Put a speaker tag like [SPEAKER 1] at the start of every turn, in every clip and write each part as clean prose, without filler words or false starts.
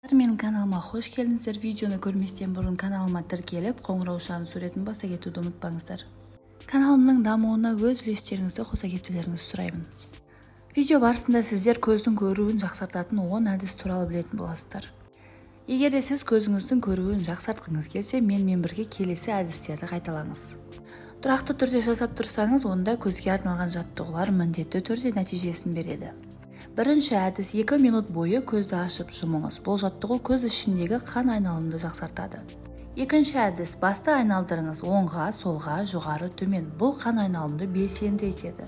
[SPEAKER 1] Менің каналыма қош келдіңіздер. Видеоны көрместен бұрын каналыма тіркеліп, қоңырау шағын суретін баса кетуді ұмытпаңыздар. Каналымның дамуына өз үлестеріңізді қоса кетулеріңізді сұраймын. Видео барысында сіздер көздің көруін жақсартатын 10 әдіс туралы білетін боласыздар. Егер де сіз көзіңіздің көруін жақсартқыңыз келсе, менімен бірге келесі әдістерді қайталаңыз. Тұрақты түрде жасап тұрсаңыз, онда көзге арналған жаттығулар міндетті түрде нәтижесін береді. Бірінші әдіс 2 минут бойы көзді ашып жұмыңыз. Бұл жаттығу көз ішіндегі қан айналымды жақсартады. Екінші әдіс басты айналдырыңыз оңға, солға, жоғары, төмен. Бұл қан айналымды белсенді етеді.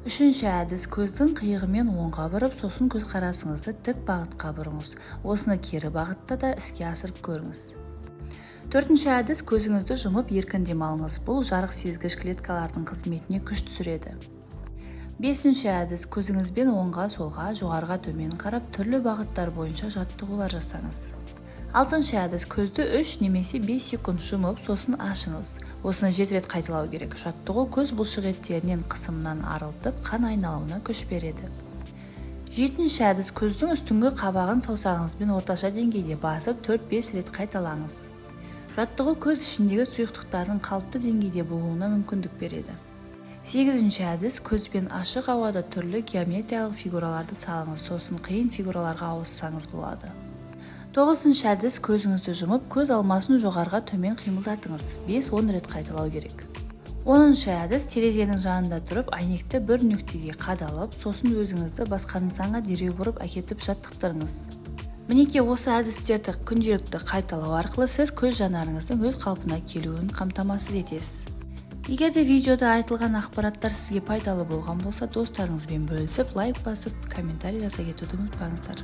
[SPEAKER 1] Үшінші әдіс көздің қиығымен оңға бұрып, сосын көз қарасыңызды тік бағытқа бұрыңыз. Осыны кері бағытта да іске асырып көріңіз. Төртінші әдіс көзіңізді жұмып еркін демалыңыз. Бұл жарық сезгіш клеткалардың қызметіне күш түсіреді. Бесінші әдіс көзіңізбен оңға, солға, жоғарыға, төмен қарап, түрлі бағыттар бойынша жаттығулар жасаңыз. Алтыншы әдіс көзді 3 немесе 5 секунд жұмып, сосын ашыңыз. Осыны 7 рет қайталау керек. Жаттығу көз бұлшық еттерінен қысымнан арылтып, қан айналымына күш береді. Жетінші әдіс көздің үстіңгі қабағын саусағыңызбен орташа деңгейде басып 4-5 рет қайталаңыз. Жаттығу көз ішіндегі сұйықтықтардың қалыпты деңгейде болуына мүмкіндік береді. Сегізінші әдіс көзбен ашық ауада түрлі геометриялық фигураларды салыңыз, сосын қиын фигураларға ауыссаңыз болады. Тоғызыншы әдіс көзіңізді жұмып, көз алмасын жоғарыға төмен қимылдатыңыз. 5-10 рет қайталау керек. Оныншы әдіс терезенің жанында тұрып, әйнекті бір нүктеге қадалып, сосын өзіңізді басқа нысанға дереу бұрып әкетіп жаттықтырыңыз. Мінекей осы әдістерді күнделікті қайталау арқылы сіз көз жанарыңыздың өз қалпына келуін қамтамасыз етесіз. Егер де видеода айтылған ақпараттар сізге пайдалы болған болса, достарыңызбен бөлісіп, лайк басып, комментарий жаса кетуді ұмытпаңыздар.